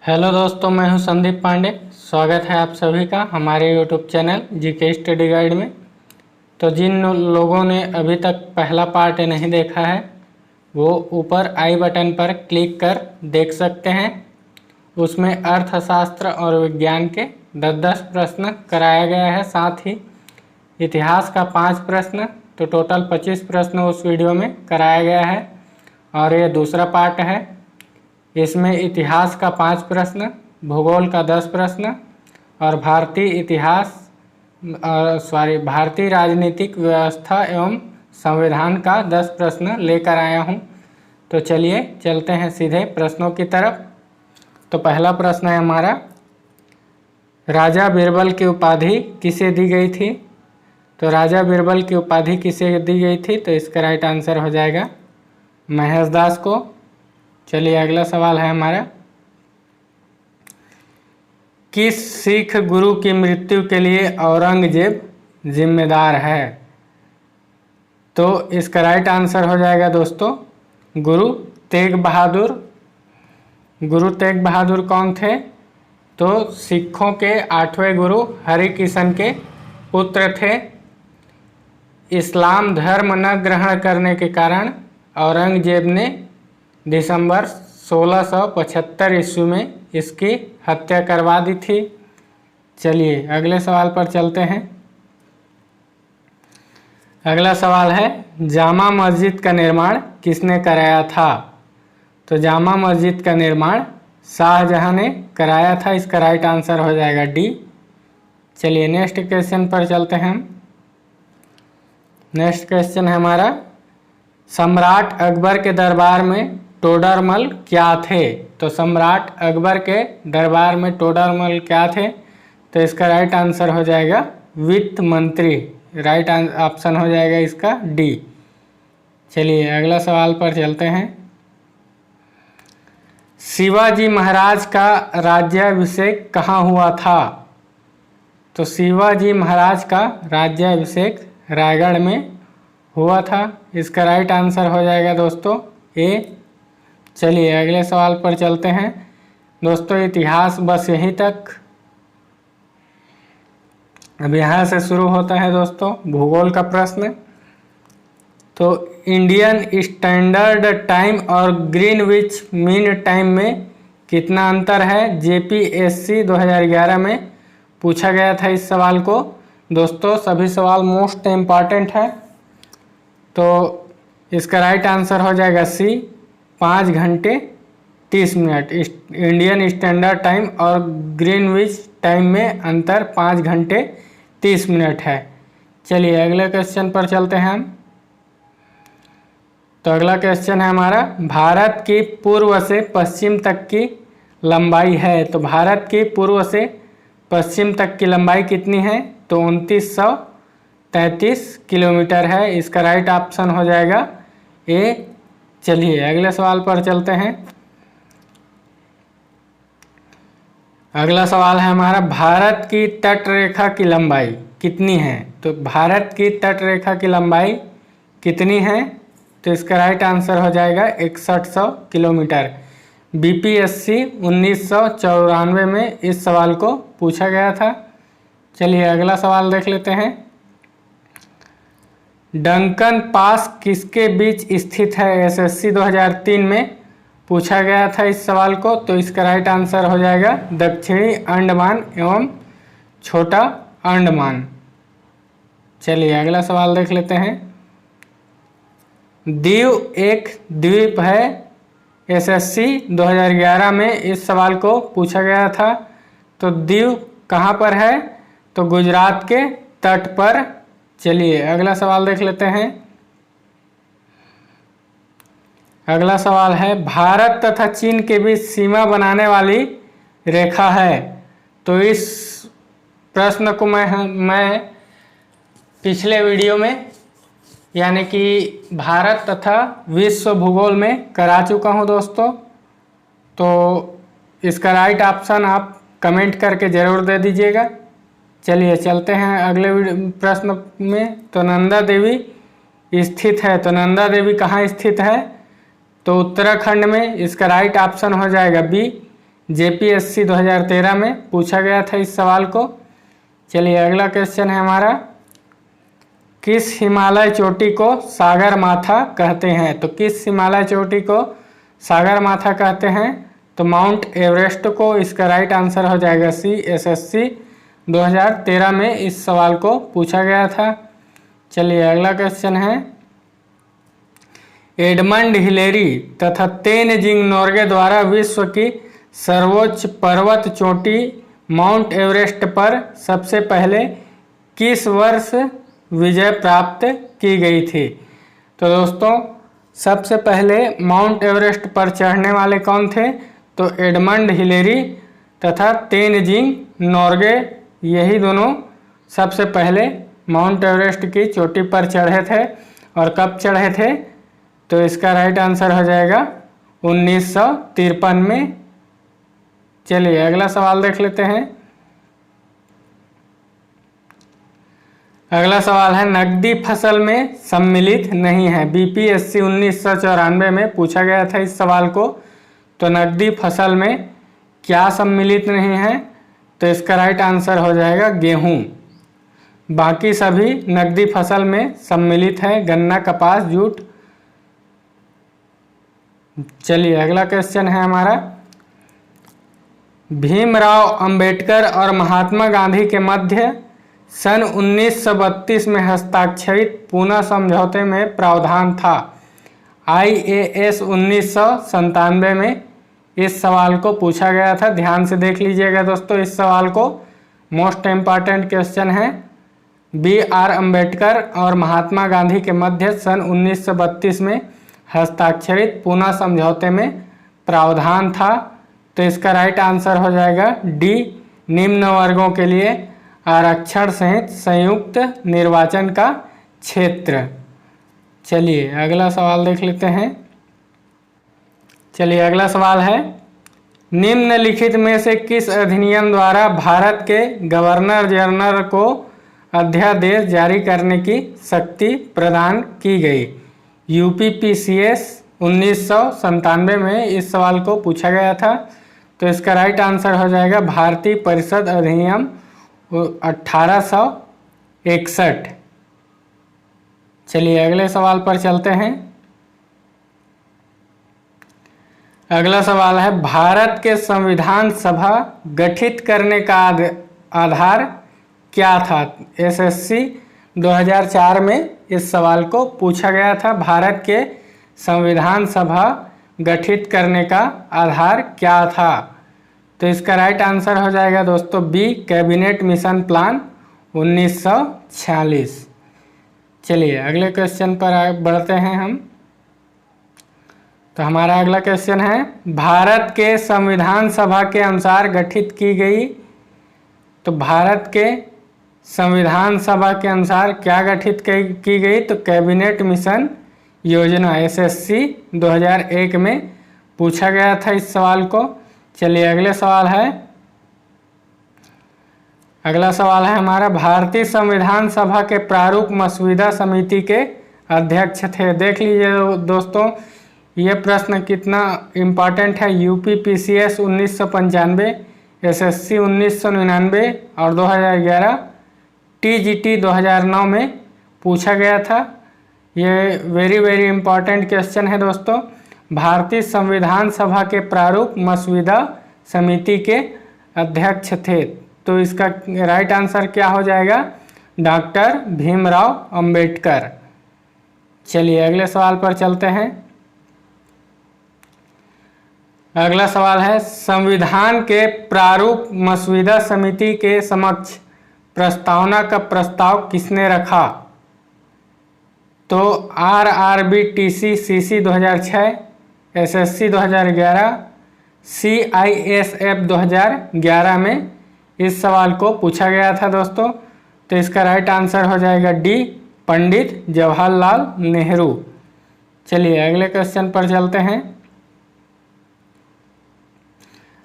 Hello दोस्तों, मैं हूं संदीप पांडे। स्वागत है आप सभी का हमारे YouTube channel GK study guide में। तो जिन लोगों ने अभी तक पहला पार्ट नहीं देखा है वो ऊपर आई बटन पर क्लिक कर देख सकते हैं। उसमें अर्थशास्त्र और विज्ञान के 10-10 प्रश्न कराया गया है, साथ ही इतिहास का 5 प्रश्न, तो टोटल 25 प्रश्न उस वीडियो में कराया गया है। और ये दूसरा पार्ट है। इसमें इतिहास का 5 प्रश्न, भूगोल का 10 प्रश्न और भारतीय राजनीतिक व्यवस्था एवं संविधान का 10 प्रश्न लेकर आया हूं। तो चलिए चलते हैं सीधे प्रश्नों की तरफ। तो पहला प्रश्न है हमारा, राजा बीरबल की उपाधि किसे दी गई थी? तो राजा बीरबल की उपाधि किसे दी गई थी? तो इसका राइट आंसर हो जाएगा महेश दास को। चलिए अगला सवाल है हमारा, किस सिख गुरु की मृत्यु के लिए औरंगजेब जिम्मेदार है? तो इसका राइट आंसर हो जाएगा दोस्तों गुरु तेग बहादुर। गुरु तेग बहादुर कौन थे? तो सिखों के 8वें गुरु हरिकृष्ण के पुत्र थे। इस्लाम धर्म न ग्रहण करने के कारण औरंगजेब ने दिसंबर 1675 ईस्वी में इसकी हत्या करवा दी थी। चलिए अगले सवाल पर चलते हैं। अगला सवाल है, जामा मस्जिद का निर्माण किसने कराया था? तो जामा मस्जिद का निर्माण शाहजहां ने कराया था। इसका राइट आंसर हो जाएगा डी। चलिए नेक्स्ट क्वेश्चन पर चलते हैं हम। नेक्स्ट क्वेश्चन है हमारा, सम्राट अकबर के दरबार में टोडरमल क्या थे? तो सम्राट अकबर के दरबार में टोडरमल क्या थे? तो इसका राइट आंसर हो जाएगा वित्त मंत्री। राइट ऑप्शन हो जाएगा इसका डी। चलिए अगला सवाल पर चलते हैं। शिवाजी महाराज का राज्याभिषेक कहाँ हुआ था? तो शिवाजी महाराज का राज्याभिषेक रायगढ़ में हुआ था। इसका राइट आंसर हो जाएगा दोस्तों ए। चलिए अगले सवाल पर चलते हैं। दोस्तों इतिहास बस यहीं तक। अब यहाँ से शुरू होता है दोस्तों भूगोल का प्रश्न। तो इंडियन स्टैंडर्ड टाइम और ग्रीनविच मीन टाइम में कितना अंतर है? जेपीएससी 2011 में पूछा गया था इस सवाल को। दोस्तों सभी सवाल मोस्ट इम्पॉर्टेंट है। तो इसका राइट आंसर हो जाएगा सी, 5 घंटे 30 मिनट। इंडियन स्टैंडर्ड टाइम और ग्रीनविच टाइम में अंतर 5 घंटे 30 मिनट है। चलिए अगले क्वेश्चन पर चलते हैं हम। तो अगला क्वेश्चन है हमारा, भारत की पूर्व से पश्चिम तक की लंबाई है। तो भारत की पूर्व से पश्चिम तक की लंबाई कितनी है? तो 2933 किलोमीटर है। इसका राइट ऑप्शन हो जाएगा ए। चलिए अगले सवाल पर चलते हैं। अगला सवाल है हमारा, भारत की तट रेखा की लंबाई कितनी है? तो भारत की तट रेखा की लंबाई कितनी है? तो इसका राइट आंसर हो जाएगा 6100 किलोमीटर। बीपीएससी 1994 में इस सवाल को पूछा गया था। चलिए अगला सवाल देख लेते हैं। डंकन पास किसके बीच स्थित है? एसएससी 2003 में पूछा गया था इस सवाल को। तो इसका राइट आंसर हो जाएगा दक्षिणी अंडमान एवं छोटा अंडमान। चलिए अगला सवाल देख लेते हैं। दीव एक द्वीप है। एसएससी 2011 में इस सवाल को पूछा गया था। तो दीव कहाँ पर है? तो गुजरात के तट पर। चलिए अगला सवाल देख लेते हैं। अगला सवाल है, भारत तथा चीन के बीच सीमा बनाने वाली रेखा है। तो इस प्रश्न को मैं पिछले वीडियो में यानी कि भारत तथा विश्व भूगोल में करा चुका हूं दोस्तों। तो इसका राइट ऑप्शन आप कमेंट करके ज़रूर दे दीजिएगा। चलिए चलते हैं अगले प्रश्न में। तो नंदा देवी स्थित है। तो नंदा देवी कहाँ स्थित है? तो उत्तराखंड में। इसका राइट ऑप्शन हो जाएगा बी, जेपीएससी 2013 में पूछा गया था इस सवाल को। चलिए अगला क्वेश्चन है हमारा, किस हिमालय चोटी को सागर माथा कहते हैं? तो किस हिमालय चोटी को सागर माथा कहते हैं? तो माउंट एवरेस्ट को। इसका राइट आंसर हो जाएगा सी। एसएससी 2013 में इस सवाल को पूछा गया था। चलिए अगला क्वेश्चन है, एडमंड हिलेरी तथा तेनजिंग नोर्गे द्वारा विश्व की सर्वोच्च पर्वत चोटी माउंट एवरेस्ट पर सबसे पहले किस वर्ष विजय प्राप्त की गई थी? तो दोस्तों सबसे पहले माउंट एवरेस्ट पर चढ़ने वाले कौन थे? तो एडमंड हिलेरी तथा तेनजिंग नोर्गे, यही दोनों सबसे पहले माउंट एवरेस्ट की चोटी पर चढ़े थे। और कब चढ़े थे? तो इसका राइट आंसर हो जाएगा 1953 में। चलिए अगला सवाल देख लेते हैं। अगला सवाल है, नकदी फसल में सम्मिलित नहीं है। बीपीएससी 1994 में पूछा गया था इस सवाल को। तो नकदी फसल में क्या सम्मिलित नहीं है? तो इसका राइट आंसर हो जाएगा गेहूं। बाकी सभी नकदी फसल में सम्मिलित है, गन्ना, कपास, जूट। चलिए अगला क्वेश्चन है हमारा, भीमराव अंबेडकर और महात्मा गांधी के मध्य सन 1932 में हस्ताक्षरित पूना समझौते में प्रावधान था। IAS 1997 में इस सवाल को पूछा गया था। ध्यान से देख लीजिएगा दोस्तों इस सवाल को, मोस्ट इम्पॉर्टेंट क्वेश्चन है। BR अम्बेडकर और महात्मा गांधी के मध्य सन 1932 में हस्ताक्षरित पूना समझौते में प्रावधान था। तो इसका राइट आंसर हो जाएगा डी, निम्न वर्गों के लिए आरक्षण सहित संयुक्त निर्वाचन का क्षेत्र। चलिए अगला सवाल देख लेते हैं। चलिए अगला सवाल है, निम्नलिखित में से किस अधिनियम द्वारा भारत के गवर्नर जनरल को अध्यादेश जारी करने की शक्ति प्रदान की गई? UPPCS 1997 में इस सवाल को पूछा गया था। तो इसका राइट आंसर हो जाएगा भारतीय परिषद अधिनियम 1861। चलिए अगले सवाल पर चलते हैं। अगला सवाल है, भारत के संविधान सभा गठित करने का आधार क्या था? SSC 2004 में इस सवाल को पूछा गया था। भारत के संविधान सभा गठित करने का आधार क्या था? तो इसका राइट आंसर हो जाएगा दोस्तों बी, कैबिनेट मिशन प्लान 1946। चलिए अगले क्वेश्चन पर बढ़ते हैं हम। तो हमारा अगला क्वेश्चन है, भारत के संविधान सभा के अनुसार गठित की गई। तो भारत के संविधान सभा के अनुसार क्या गठित की गई? तो कैबिनेट मिशन योजना। SSC 2001 में पूछा गया था इस सवाल को। चलिए अगले सवाल है। अगला सवाल है हमारा, भारतीय संविधान सभा के प्रारूप मसौदा समिति के अध्यक्ष थे। देख लीजिए दोस्तों ये प्रश्न कितना इम्पॉर्टेंट है। UPPCS 1995, SSC 1999 और 2011, TGT 2009 में पूछा गया था। ये वेरी इम्पॉर्टेंट क्वेश्चन है दोस्तों। भारतीय संविधान सभा के प्रारूप मसौदा समिति के अध्यक्ष थे। तो इसका राइट आंसर क्या हो जाएगा? डॉक्टर भीमराव अंबेडकर। चलिए अगले सवाल पर चलते हैं। अगला सवाल है, संविधान के प्रारूप मसौदा समिति के समक्ष प्रस्तावना का प्रस्ताव किसने रखा? तो RRBTC CC 2006, SSC 2011, CISF 2011 में इस सवाल को पूछा गया था दोस्तों। तो इसका राइट आंसर हो जाएगा डी, पंडित जवाहरलाल नेहरू। चलिए अगले क्वेश्चन पर चलते हैं।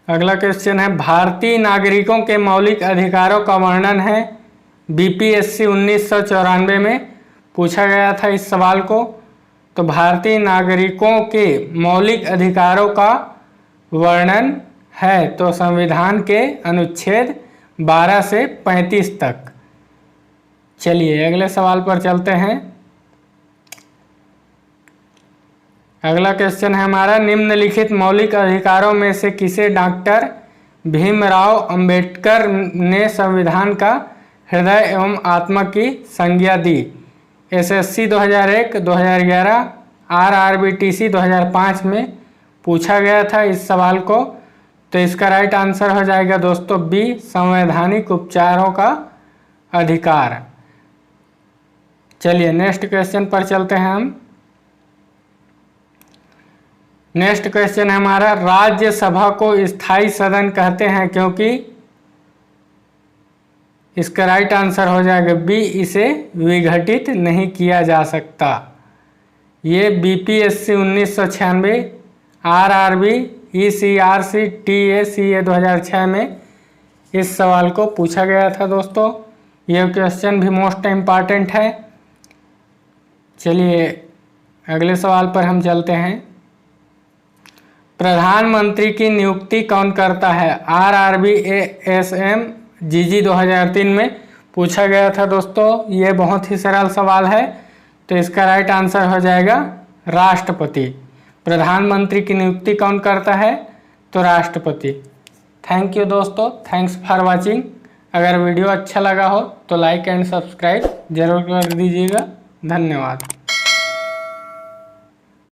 अगला क्वेश्चन है, भारतीय नागरिकों के मौलिक अधिकारों का वर्णन है। BPSC 1994 में पूछा गया था इस सवाल को। तो भारतीय नागरिकों के मौलिक अधिकारों का वर्णन है तो संविधान के अनुच्छेद 12 से 35 तक। चलिए अगले सवाल पर चलते हैं। अगला क्वेश्चन है हमारा, निम्नलिखित मौलिक अधिकारों में से किसे डॉक्टर भीमराव अंबेडकर ने संविधान का हृदय एवं आत्मा की संज्ञा दी? एसएससी 2001, 2011, आरआरबीटीसी 2005 में पूछा गया था इस सवाल को। तो इसका राइट आंसर हो जाएगा दोस्तों बी, संवैधानिक उपचारों का अधिकार। चलिए नेक्स्ट क्वेश्चन पर चलते हैं हम। नेक्स्ट क्वेश्चन है हमारा, राज्यसभा को स्थायी सदन कहते हैं क्योंकि? इसका राइट आंसर हो जाएगा बी, इसे विघटित नहीं किया जा सकता। ये बीपीएससी 1996, आरआरबी, ईसीआरसी, टीएसीए 2006 में इस सवाल को पूछा गया था दोस्तों। यह क्वेश्चन भी मोस्ट इम्पॉर्टेंट है। चलिए अगले सवाल पर हम चलते हैं। प्रधानमंत्री की नियुक्ति कौन करता है? आरआरबी, एएसएम, जीजी 2003 में पूछा गया था दोस्तों। ये बहुत ही सरल सवाल है, तो इसका राइट आंसर हो जाएगा राष्ट्रपति। प्रधानमंत्री की नियुक्ति कौन करता है? तो राष्ट्रपति। थैंक यू दोस्तों, थैंक्स फॉर वाचिंग। अगर वीडियो अच्छा लगा हो तो लाइक एंड सब्सक्राइब जरूर कर दीजिएगा। धन्यवाद।